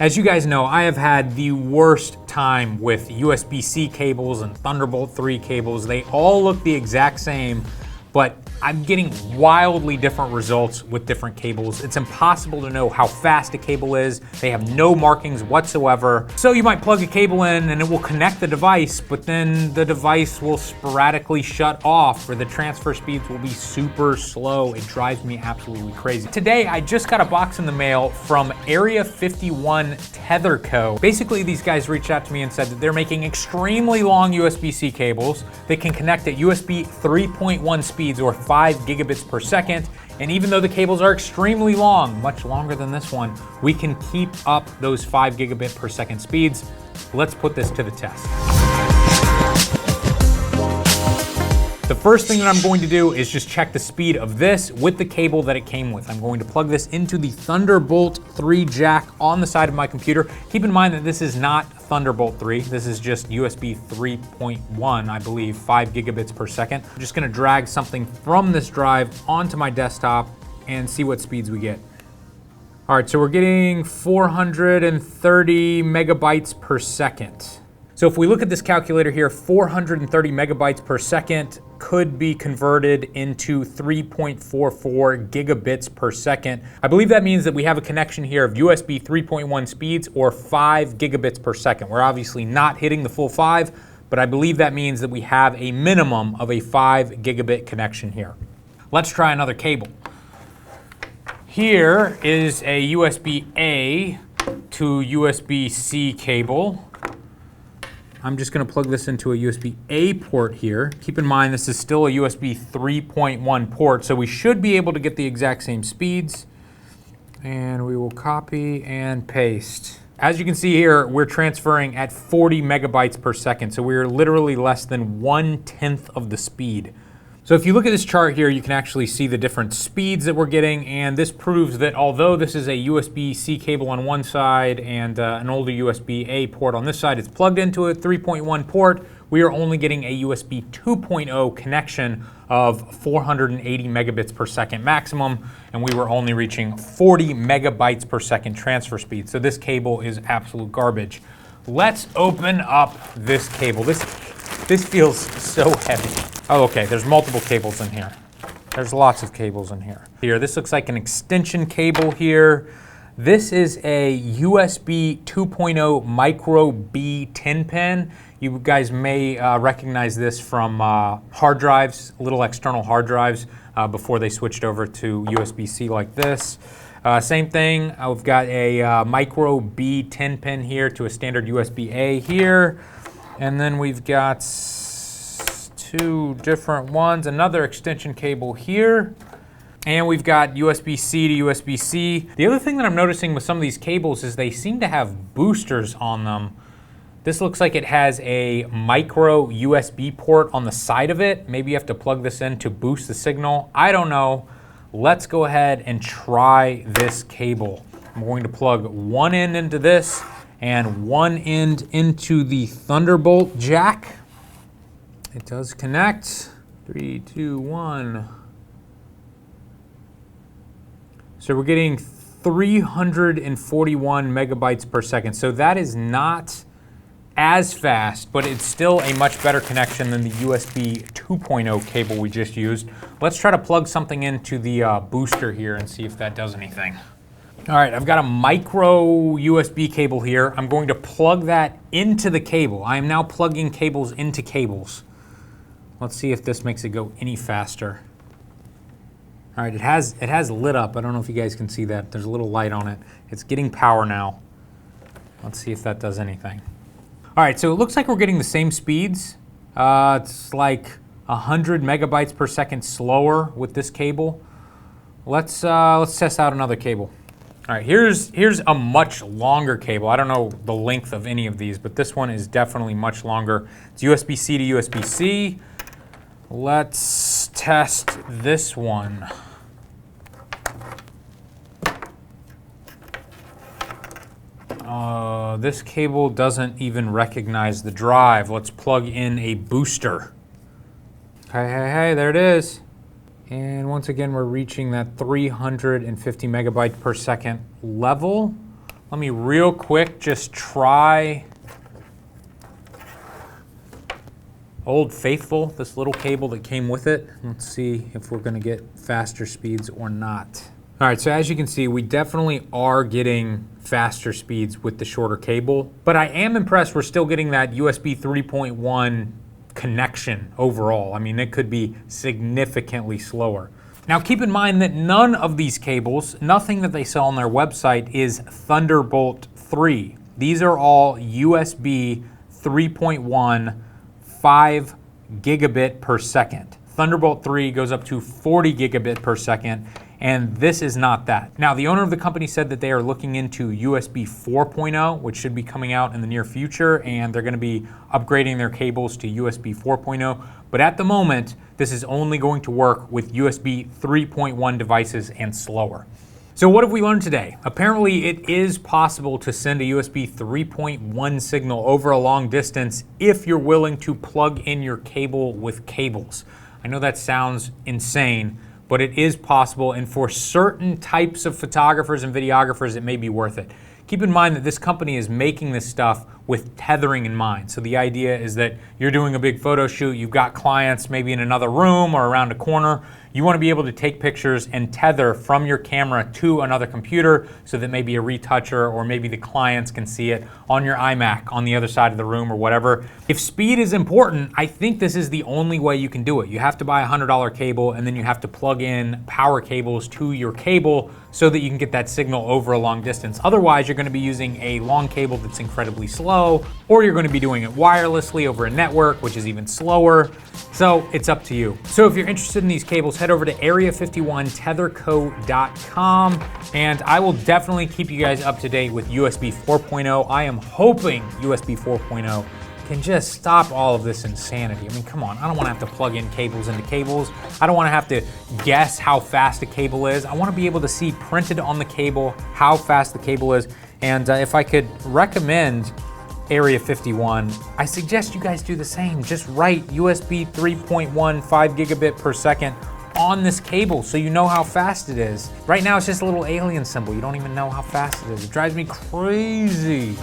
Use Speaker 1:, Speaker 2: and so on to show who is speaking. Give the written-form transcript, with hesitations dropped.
Speaker 1: As you guys know, I have had the worst time with USB-C cables and Thunderbolt 3 cables. They all look the exact same, but I'm getting wildly different results with different cables. It's impossible to know how fast a cable is. They have no markings whatsoever. So you might plug a cable in and it will connect the device, but then the device will sporadically shut off or the transfer speeds will be super slow. It drives me absolutely crazy. Today, I just got a box in the mail from Area 51 Tether Co. Basically, these guys reached out to me and said that they're making extremely long USB-C cables. They can connect at USB 3.1 speeds or 5 gigabits per second. And even though the cables are extremely long, much longer than this one, we can keep up those 5 gigabit per second speeds. Let's put this to the test. The first thing that I'm going to do is just check the speed of this with the cable that it came with. I'm going to plug this into the Thunderbolt 3 jack on the side of my computer. Keep in mind that this is not Thunderbolt 3. This is just USB 3.1, I believe, 5 gigabits per second. I'm just gonna drag something from this drive onto my desktop and see what speeds we get. All right, so we're getting 430 megabytes per second. So if we look at this calculator here, 430 megabytes per second could be converted into 3.44 gigabits per second. I believe that means that we have a connection here of USB 3.1 speeds or 5 gigabits per second. We're obviously not hitting the full 5, but I believe that means that we have a minimum of a 5 gigabit connection here. Let's try another cable. Here is a USB-A to USB-C cable. I'm just gonna plug this into a USB-A port here. Keep in mind, this is still a USB 3.1 port, so we should be able to get the exact same speeds. And we will copy and paste. As you can see here, we're transferring at 40 megabytes per second, so we're literally less than 1/10 of the speed. So if you look at this chart here, you can actually see the different speeds that we're getting, and this proves that although this is a USB-C cable on one side and an older USB-A port on this side, it's plugged into a 3.1 port, we are only getting a USB 2.0 connection of 480 megabits per second maximum, and we were only reaching 40 megabytes per second transfer speed. So this cable is absolute garbage. Let's open up this cable. This feels so heavy. Oh, okay, there's multiple cables in here. There's lots of cables in here. This looks like an extension cable here. This is a USB 2.0 micro B 10 pin. You guys may recognize this from hard drives, little external hard drives before they switched over to USB-C like this. Same thing, we've got a micro B 10 pin here to a standard USB-A here. And then we've got two different ones, another extension cable here, and we've got USB-C to USB-C. The other thing that I'm noticing with some of these cables is they seem to have boosters on them. This looks like it has a micro USB port on the side of it. Maybe you have to plug this in to boost the signal. I don't know. Let's go ahead and try this cable. I'm going to plug one end into this and one end into the Thunderbolt jack. It does connect. 3, 2, 1. So we're getting 341 megabytes per second. So that is not as fast, but it's still a much better connection than the USB 2.0 cable we just used. Let's try to plug something into the booster here and see if that does anything. All right, I've got a micro USB cable here. I'm going to plug that into the cable. I am now plugging cables into cables. Let's see if this makes it go any faster. All right, it has lit up. I don't know if you guys can see that. There's a little light on it. It's getting power now. Let's see if that does anything. All right, so it looks like we're getting the same speeds. It's like 100 megabytes per second slower with this cable. Let's test out another cable. All right, here's a much longer cable. I don't know the length of any of these, but this one is definitely much longer. It's USB-C to USB-C. Let's test this one. This cable doesn't even recognize the drive. Let's plug in a booster. Hey, there it is. And once again, we're reaching that 350 megabyte per second level. Let me real quick just try Old Faithful, this little cable that came with it. Let's see if we're gonna get faster speeds or not. All right, so as you can see, we definitely are getting faster speeds with the shorter cable, but I am impressed we're still getting that USB 3.1 connection overall. I mean, it could be significantly slower. Now keep in mind that none of these cables, nothing that they sell on their website is Thunderbolt 3. These are all USB 3.1 5 gigabit per second. Thunderbolt 3 goes up to 40 gigabit per second, and this is not that. Now, the owner of the company said that they are looking into USB 4.0, which should be coming out in the near future, and they're gonna be upgrading their cables to USB 4.0. But at the moment, this is only going to work with USB 3.1 devices and slower. So what have we learned today? Apparently it is possible to send a USB 3.1 signal over a long distance if you're willing to plug in your cable with cables. I know that sounds insane, but it is possible, and for certain types of photographers and videographers, it may be worth it. Keep in mind that this company is making this stuff with tethering in mind. So the idea is that you're doing a big photo shoot, you've got clients maybe in another room or around a corner. You want to be able to take pictures and tether from your camera to another computer so that maybe a retoucher or maybe the clients can see it on your iMac on the other side of the room or whatever. If speed is important, I think this is the only way you can do it. You have to buy a $100 cable, and then you have to plug in power cables to your cable so that you can get that signal over a long distance. Otherwise, you're going to be using a long cable that's incredibly slow, or you're going to be doing it wirelessly over a network, which is even slower. So it's up to you. So if you're interested in these cables, head over to area51tetherco.com, and I will definitely keep you guys up to date with USB 4.0. I am hoping USB 4.0 can just stop all of this insanity. I mean, come on, I don't want to have to plug in cables into cables. I don't want to have to guess how fast a cable is. I want to be able to see printed on the cable how fast the cable is. And if I could recommend Area 51, I suggest you guys do the same. Just write USB 3.1 5 gigabit per second on this cable so you know how fast it is. Right now it's just a little alien symbol. You don't even know how fast it is. It drives me crazy.